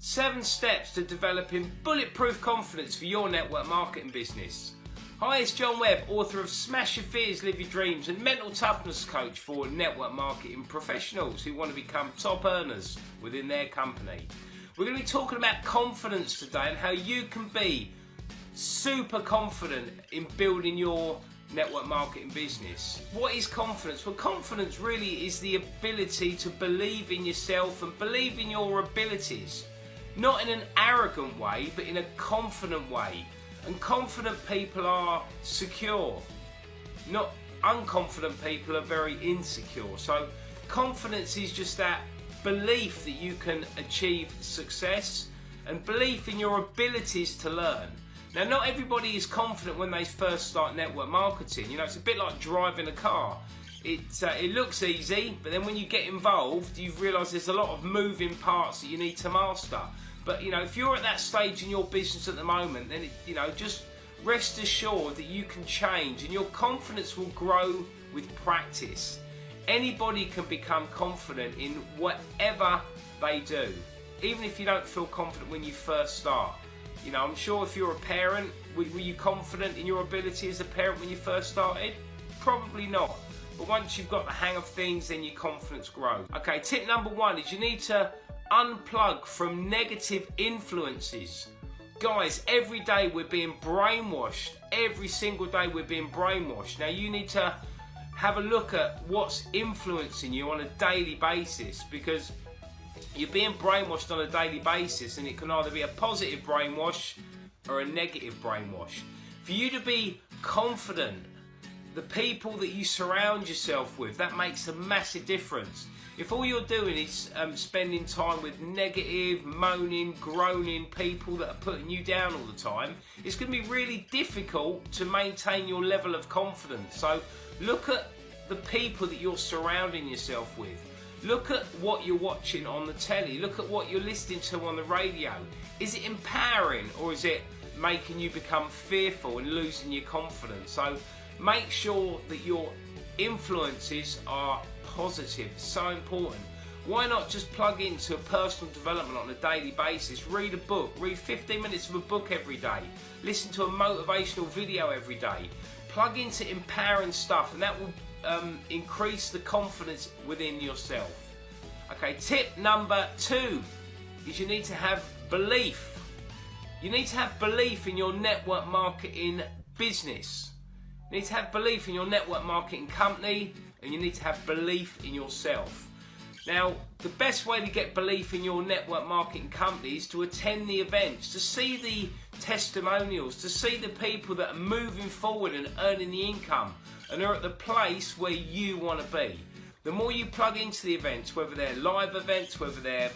7 steps to developing bulletproof confidence for your network marketing business. Hi, it's John Webb, author of Smash Your Fears, Live Your Dreams and mental toughness coach for network marketing professionals who want to become top earners within their company. We're going to be talking about confidence today and how you can be super confident in building your network marketing business. What is confidence? Well, confidence really is the ability to believe in yourself and believe in your abilities. Not in an arrogant way, but in a confident way. And confident people are secure. Not unconfident people are very insecure. So confidence is just that belief that you can achieve success and belief in your abilities to learn. Now, not everybody is confident when they first start network marketing. You know, it's a bit like driving a car. It looks easy, but then when you get involved, you've realised there's a lot of moving parts that you need to master. But, you know, if you're at that stage in your business at the moment, then, just rest assured that you can change and your confidence will grow with practice. Anybody can become confident in whatever they do, even if you don't feel confident when you first start. You know, I'm sure if you're a parent, were you confident in your ability as a parent when you first started? Probably not. But once you've got the hang of things, then your confidence grows. Okay, tip number 1 is you need to unplug from negative influences. Guys, every day we're being brainwashed. Every single day we're being brainwashed. Now you need to have a look at what's influencing you on a daily basis, because you're being brainwashed on a daily basis and it can either be a positive brainwash or a negative brainwash. For you to be confident, the people that you surround yourself with, that makes a massive difference. If all you're doing is spending time with negative, moaning, groaning people that are putting you down all the time, it's going to be really difficult to maintain your level of confidence. So look at the people that you're surrounding yourself with. Look at what you're watching on the telly. Look at what you're listening to on the radio. Is it empowering or is it making you become fearful and losing your confidence? So make sure that your influences are positive. It's so important. Why not just plug into personal development on a daily basis? Read a book. Read 15 minutes of a book every day. Listen to a motivational video every day. Plug into empowering stuff, and that will increase the confidence within yourself. Okay, tip number 2 is you need to have belief. You need to have belief in your network marketing business. You need to have belief in your network marketing company, and you need to have belief in yourself. Now, the best way to get belief in your network marketing company is to attend the events, to see the testimonials, to see the people that are moving forward and earning the income and are at the place where you want to be. The more you plug into the events, whether they're live events, whether they're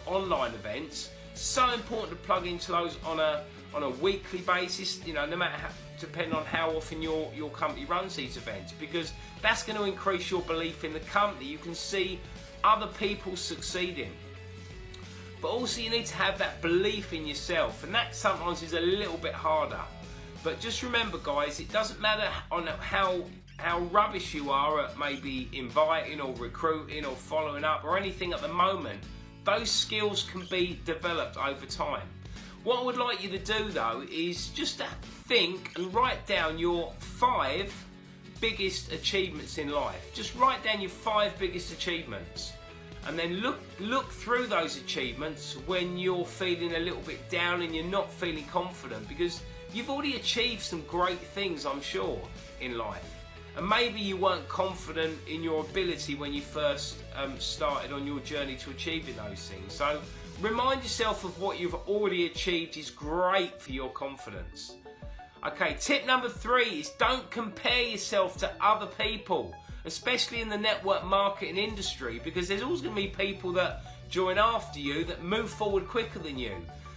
online events, so important to plug into those on a weekly basis. No matter depending on how often your company runs these events, because that's going to increase your belief in the company. You can see other people succeeding. But also you need to have that belief in yourself, and that sometimes is a little bit harder. But just remember, guys, it doesn't matter on how rubbish you are at maybe inviting or recruiting or following up or anything at the moment. Those skills can be developed over time. What I would like you to do though is just to think and write down your 5 biggest achievements in life. Just write down your 5 biggest achievements, and then look through those achievements when you're feeling a little bit down and you're not feeling confident, because you've already achieved some great things, I'm sure, in life. And maybe you weren't confident in your ability when you first started on your journey to achieving those things. So remind yourself of what you've already achieved is great for your confidence. Okay, tip number 3 is don't compare yourself to other people, especially in the network marketing industry, because there's always going to be people that join after you that move forward quicker than you.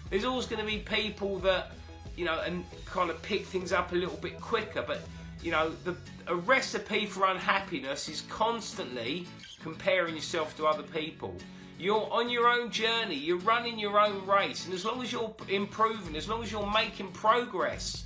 There's always going to be people that, and kind of pick things up a little bit quicker. But, a recipe for unhappiness is constantly comparing yourself to other people. You're on your own journey, you're running your own race, and as long as you're improving, as long as you're making progress,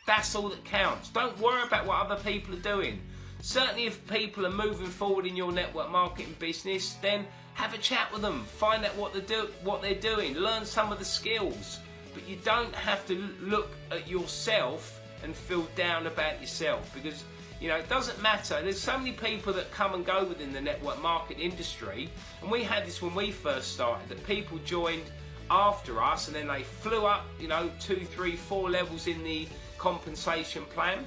that's all that counts. Don't worry about what other people are doing. certainly if people are moving forward in your network marketing business, then have a chat with them, find out what they're doing, learn some of the skills. But you don't have to look at yourself and feel down about yourself, because it doesn't matter. There's so many people that come and go within the network marketing industry, and we had this when we first started, that people joined after us and then they flew up 2, 3, 4 levels in the compensation plan,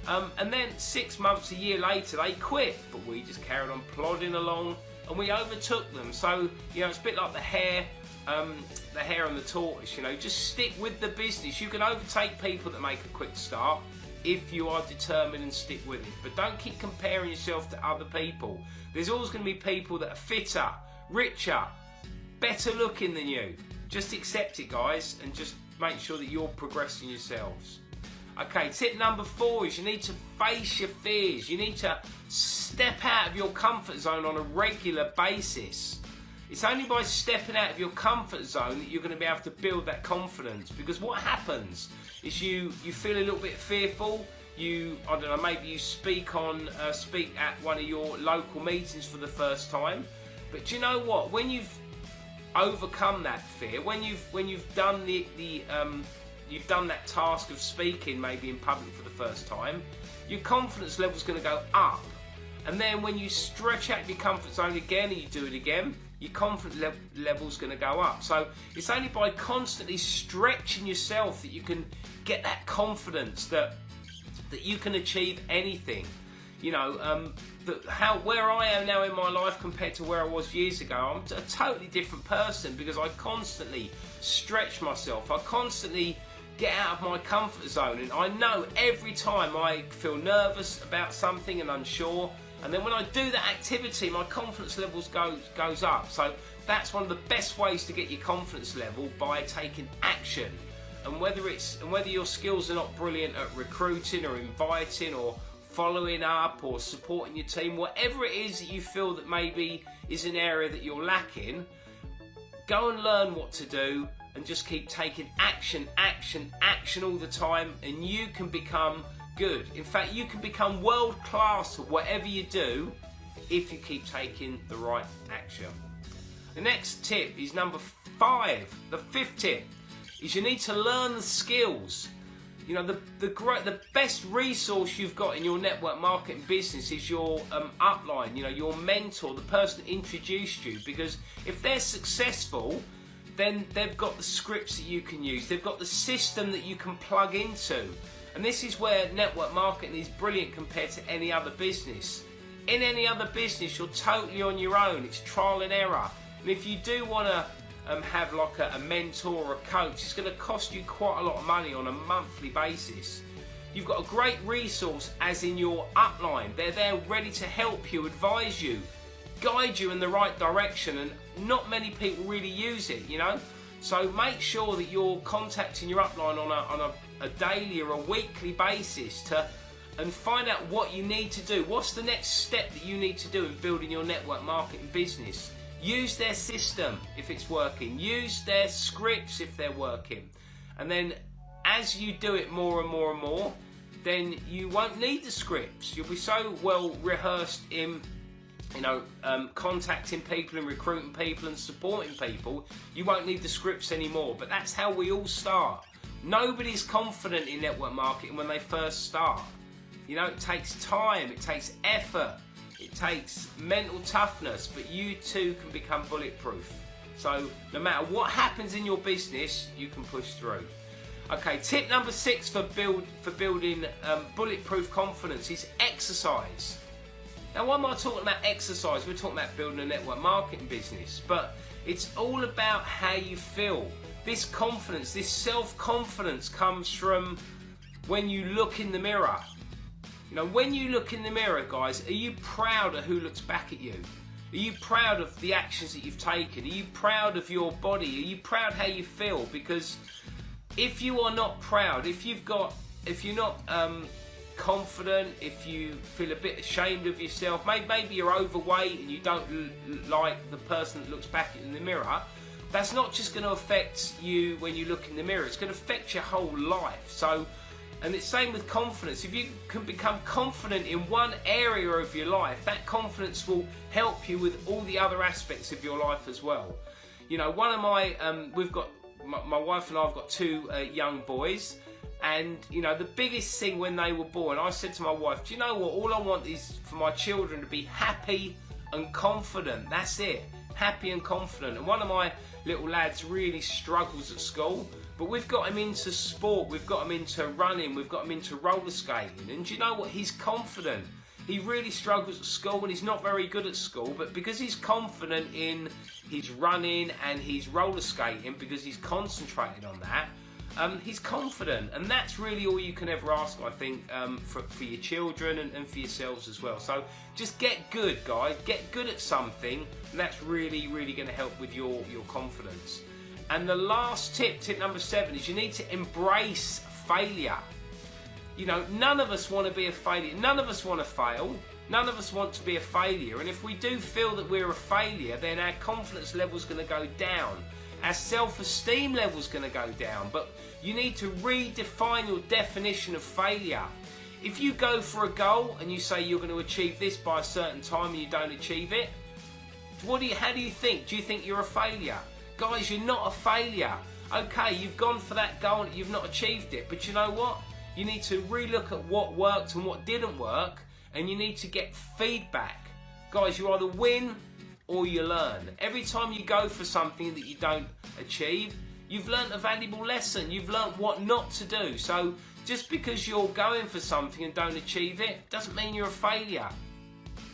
and then 6 months, a year later they quit, but we just carried on plodding along and we overtook them. So it's a bit like the hare and the tortoise. Just stick with the business. You can overtake people that make a quick start if you are determined and stick with it, but don't keep comparing yourself to other people. There's always going to be people that are fitter, richer, better looking than you. Just accept it, guys, and just make sure that you're progressing yourselves. Okay, tip number 4 is you need to face your fears. You need to step out of your comfort zone on a regular basis. It's only by stepping out of your comfort zone that you're going to be able to build that confidence. Because what happens is you feel a little bit fearful. Maybe you speak at one of your local meetings for the first time. But do you know what? When you've overcome that fear, when you've done you've done that task of speaking maybe in public for the first time, your confidence level is going to go up. And then when you stretch out your comfort zone again and you do it again, your confidence level is going to go up. So it's only by constantly stretching yourself that you can get that confidence that you can achieve anything. Where I am now in my life compared to where I was years ago, I'm a totally different person because I constantly stretch myself. I constantly get out of my comfort zone, and I know every time I feel nervous about something and unsure, and then when I do that activity, my confidence levels goes up. So that's one of the best ways to get your confidence level, by taking action. And whether your skills are not brilliant at recruiting or inviting or following up or supporting your team, whatever it is that you feel that maybe is an area that you're lacking, go and learn what to do and just keep taking action all the time, and you can become good. In fact, you can become world class at whatever you do if you keep taking the right action. The next tip is number 5. The 5th tip is you need to learn the skills. The best resource you've got in your network marketing business is your upline, your mentor, the person that introduced you, because if they're successful, then they've got the scripts that you can use, they've got the system that you can plug into. And this is where network marketing is brilliant compared to any other business. In any other business, you're totally on your own, it's trial and error. And if you do want to have like a mentor or a coach, it's going to cost you quite a lot of money on a monthly basis. You've got a great resource as in your upline. They're there ready to help you, advise you, guide you in the right direction, and not many people really use it, So make sure that you're contacting your upline on a daily or a weekly basis and find out what you need to do. What's the next step that you need to do in building your network marketing business? Use their system if it's working. Use their scripts if they're working. And then as you do it more and more and more, then you won't need the scripts. You'll be so well rehearsed in contacting people and recruiting people and supporting people, you won't need the scripts anymore. But that's how we all start. Nobody's confident in network marketing when they first start. It takes time, it takes effort, it takes mental toughness, but you too can become bulletproof. So no matter what happens in your business, you can push through. Okay, tip number 6 for building bulletproof confidence is exercise. Now, why am I talking about exercise? We're talking about building a network marketing business, but it's all about how you feel. This confidence, this self-confidence comes from when you look in the mirror. When you look in the mirror, guys, are you proud of who looks back at you? Are you proud of the actions that you've taken? Are you proud of your body? Are you proud how you feel? Because if you are not proud, if you're not confident, if you feel a bit ashamed of yourself, maybe you're overweight and you don't like the person that looks back at you in the mirror, that's not just going to affect you when you look in the mirror, it's going to affect your whole life. So And it's same with confidence. If you can become confident in one area of your life, that confidence will help you with all the other aspects of your life as well. You know, one of my, we've got, my wife and I have got two young boys. And, you know, the biggest thing when they were born, I said to my wife, do you know what? All I want is for my children to be happy and confident. That's it. Happy and confident. And one of my little lads really struggles at school. But we've got him into sport, we've got him into running, we've got him into roller skating. And do you know what? He's confident. He really struggles at school and he's not very good at school. But because he's confident in his running and his roller skating, because he's concentrated on that, he's confident. And that's really all you can ever ask, I think, for your children and for yourselves as well. So just get good, guys. Get good at something. And that's really, really going to help with your confidence. And the last tip, tip number 7, is you need to embrace failure. You know, none of us want to be a failure. None of us want to fail. None of us want to be a failure. And if we do feel that we're a failure, then our confidence level is going to go down. Our self-esteem level is going to go down. But you need to redefine your definition of failure. If you go for a goal and you say you're going to achieve this by a certain time and you don't achieve it, how do you think? Do you think you're a failure? Guys, you're not a failure. Okay, you've gone for that goal and you've not achieved it. But you know what? You need to relook at what worked and what didn't work. And you need to get feedback. Guys, you either win or you learn. Every time you go for something that you don't achieve, you've learned a valuable lesson. You've learned what not to do. So just because you're going for something and don't achieve it, doesn't mean you're a failure.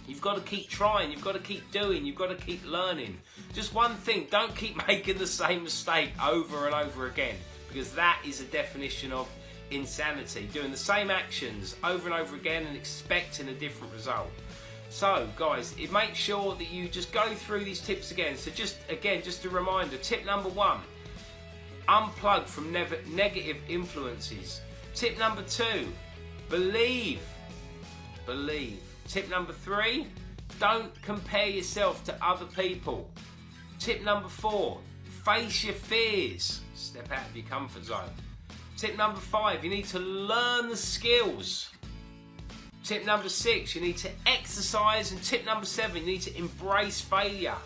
You've got to keep trying, you've got to keep doing, you've got to keep learning. Just one thing, don't keep making the same mistake over and over again, because that is a definition of insanity. Doing the same actions over and over again and expecting a different result. So guys, make sure that you just go through these tips again. So just a reminder, tip number 1, unplug from negative influences. Tip number 2, believe. Tip number 3, don't compare yourself to other people. Tip number 4, face your fears. Step out of your comfort zone. Tip number 5, you need to learn the skills. Tip number 6, you need to exercise. And tip number 7, you need to embrace failure.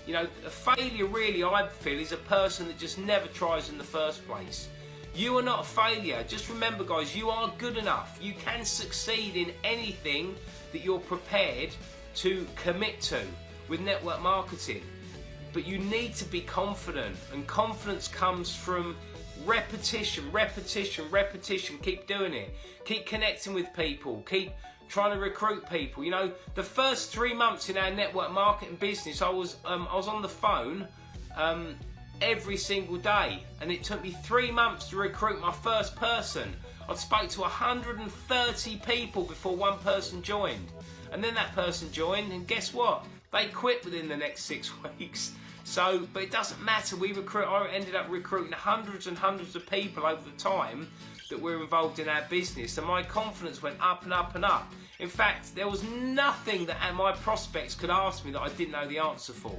You know, a failure really, I feel, is a person that just never tries in the first place. You are not a failure. Just remember, guys, you are good enough. You can succeed in anything that you're prepared to commit to with network marketing. But you need to be confident, and confidence comes from repetition. Keep doing it. Keep connecting with people. Keep trying to recruit people. You know, the first 3 months in our network marketing business, I was on the phone every single day, and it took me 3 months to recruit my first person. I spoke to 130 people before one person joined, and then that person joined, and guess what? They quit within the next 6 weeks. So, but it doesn't matter. I ended up recruiting hundreds and hundreds of people over the time that were involved in our business, and my confidence went up and up and up. In fact, there was nothing that my prospects could ask me that I didn't know the answer for.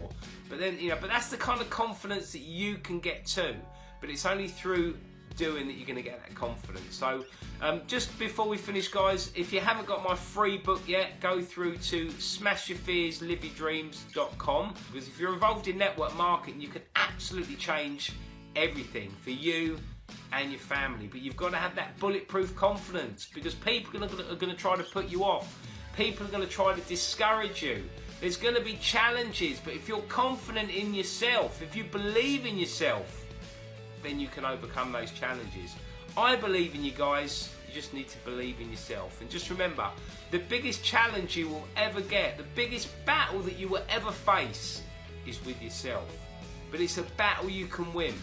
But then, you know, but that's the kind of confidence that you can get to. But it's only through doing that you're going to get that confidence. So just before we finish, guys, if you haven't got my free book yet, go through to smashyourfearsliveyourdreams.com, because if you're involved in network marketing, you can absolutely change everything for you and your family. But you've got to have that bulletproof confidence, because people are going to try to put you off. People are going to try to discourage you. There's going to be challenges, but if you're confident in yourself, if you believe in yourself, then you can overcome those challenges. I believe in you guys. You just need to believe in yourself. And just remember, the biggest challenge you will ever get, the biggest battle that you will ever face is with yourself. But it's a battle you can win.